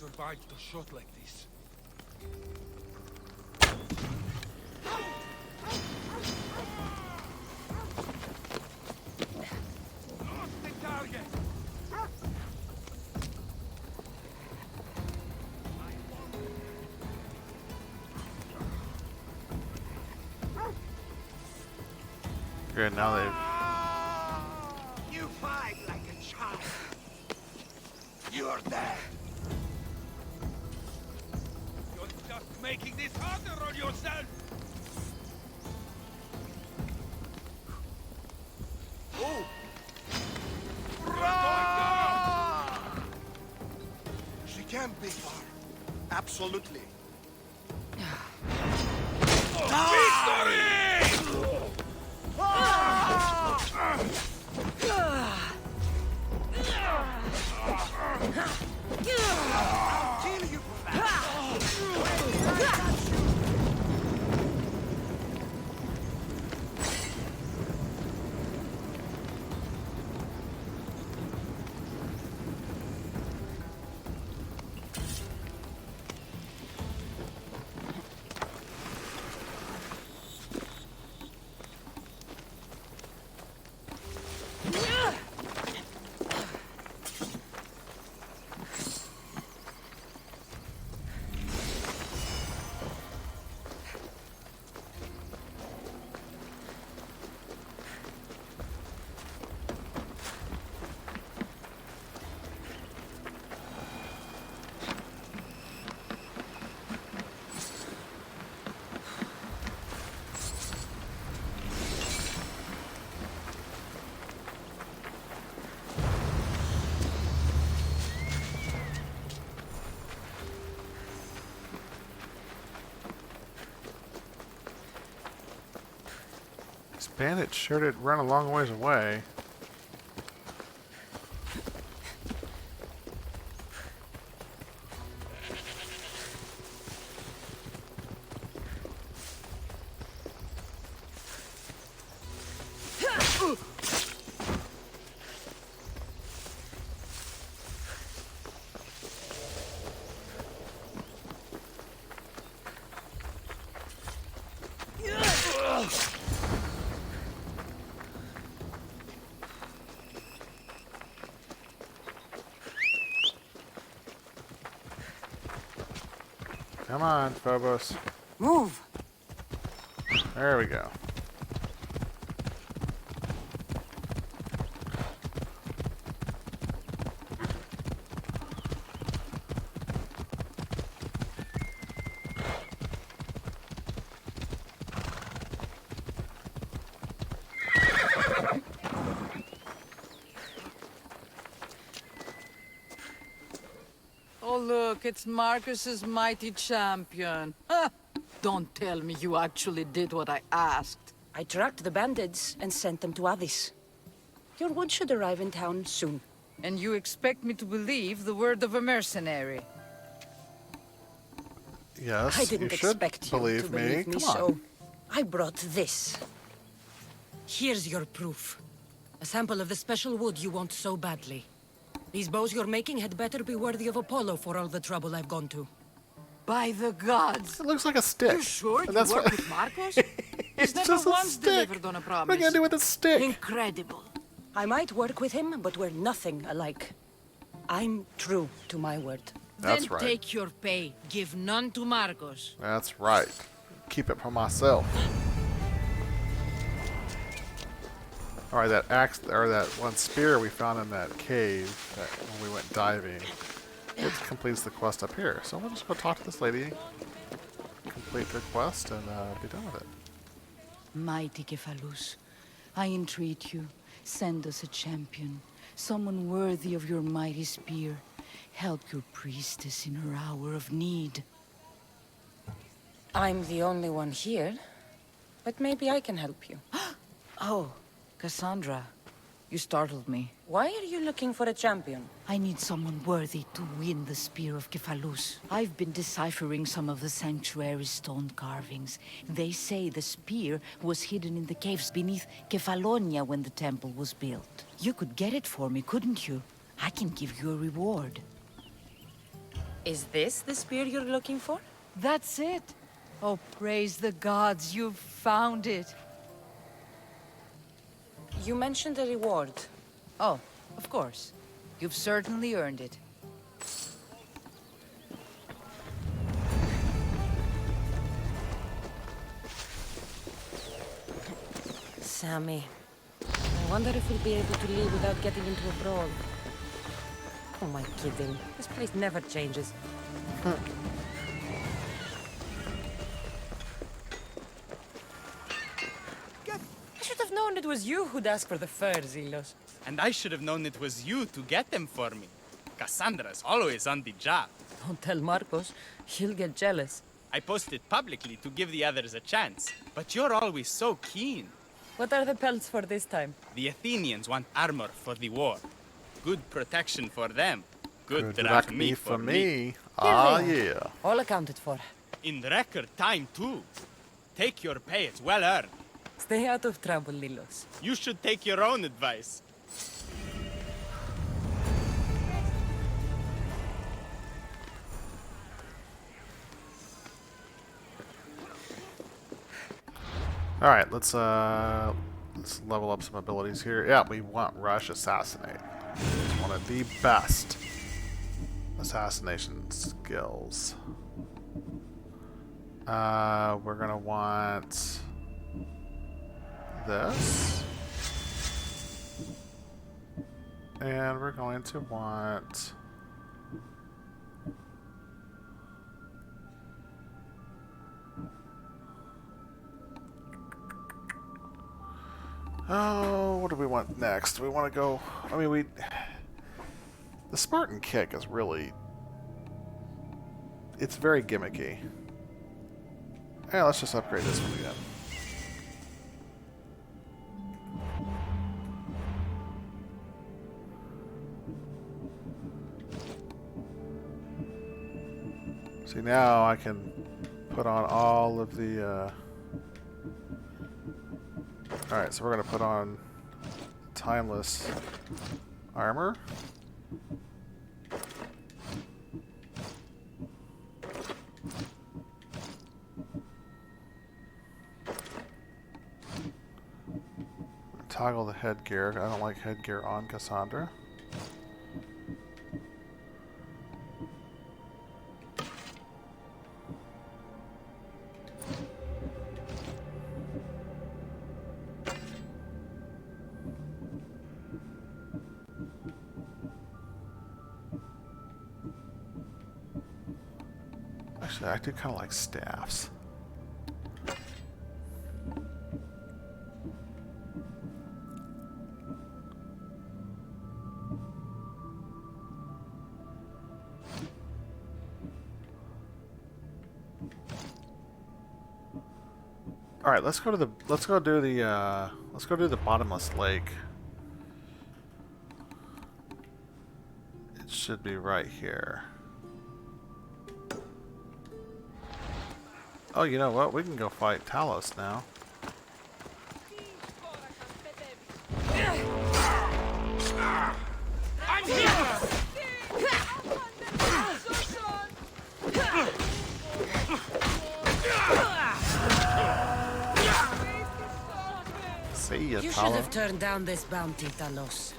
survived a shot like this. Lost the target! Good, now they've... You fight like a child. You're dead. You're just making this harder on yourself. Oh! She can't be far. Absolutely. Victory! Kill you for that. This bandit sure did run a long ways away. Come on, Phobos. Move! There we go. Oh, look, it's Marcus's mighty champion. Ha! Don't tell me you actually did what I asked. I tracked the bandits and sent them to Odyssey. Your wood should arrive in town soon. And you expect me to believe the word of a mercenary? Yes, I didn't you should expect you believe to me. believe me, Come on. so I brought this. Here's your proof. A sample of the special wood you want so badly. These bows you're making had better be worthy of Apollo for all the trouble I've gone to. By the gods! It looks like a stick. You sure And you that's work what- with Marcos? It's He's never just a once stick. delivered on a promise. What are you gonna do with a stick? Incredible. I might work with him, but we're nothing alike. I'm true to my word. That's Then right. take your pay. Give none to Marcos. That's right. Keep it for myself. Alright, that axe, or that one spear we found in that cave that when we went diving, it completes the quest up here. So we'll just go talk to this lady, complete the quest, and be done with it. Mighty Cephalus, I entreat you, send us a champion, someone worthy of your mighty spear. Help your priestess in her hour of need. I'm the only one here, but maybe I can help you. Oh, Cassandra, you startled me. Why are you looking for a champion? I need someone worthy to win the Spear of Cephalus. I've been deciphering some of the sanctuary's stone carvings. They say the spear was hidden in the caves beneath Kefalonia when the temple was built. You could get it for me, couldn't you? I can give you a reward. Is this the spear you're looking for? That's it. Oh, praise the gods, you've found it. You mentioned a reward. Oh, of course. You've certainly earned it. Sammy. I wonder if we'll be able to leave without getting into a brawl. Who am I kidding? This place never changes. I should have known it was you who'd ask for the fur, Zelos. And I should have known it was you to get them for me. Cassandra's always on the job. Don't tell Marcos. He'll get jealous. I posted publicly to give the others a chance, but you're always so keen. What are the pelts for this time? The Athenians want armor for the war. Good protection for them. Good drachmae drachmae for for me. Ah, yeah. All accounted for. In record time, too. Take your pay, it's well earned. Stay out of trouble, Lilos. You should take your own advice. All right, let's level up some abilities here. Yeah, we want Rush Assassinate. It's one of the best assassination skills. We're gonna want this, and we're going to want what do we want next? We want to go, I mean, the Spartan kick is really, it's very gimmicky. Yeah, let's just upgrade this one again. See, now I can put on all of the, Alright, so we're going to put on Timeless Armor. Toggle the headgear. I don't like headgear on Cassandra. Actually, I do kind of like staffs. All right, let's go do the bottomless lake. It should be right here. Oh, you know what? We can go fight Talos now. I'm here! See ya, You should Talos. have turned down this bounty, Talos.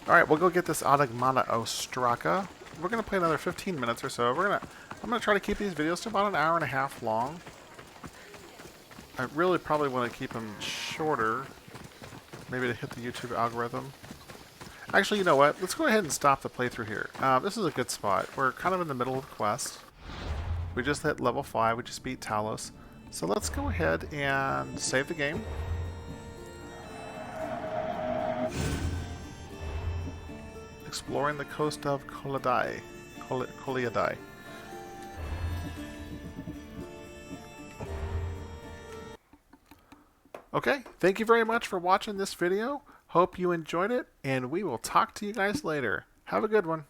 Alright, we'll go get this Automata Ostraka. We're going to play another 15 minutes or so. I'm going to try to keep these videos to about an hour and a half long. I really probably want to keep them shorter. Maybe to hit the YouTube algorithm. Actually, you know what? Let's go ahead and stop the playthrough here. This is a good spot. We're kind of in the middle of the quest. We just hit level 5. We just beat Talos. So let's go ahead and save the game. Exploring the coast of Koliadai. Okay, thank you very much for watching this video. Hope you enjoyed it, and we will talk to you guys later. Have a good one.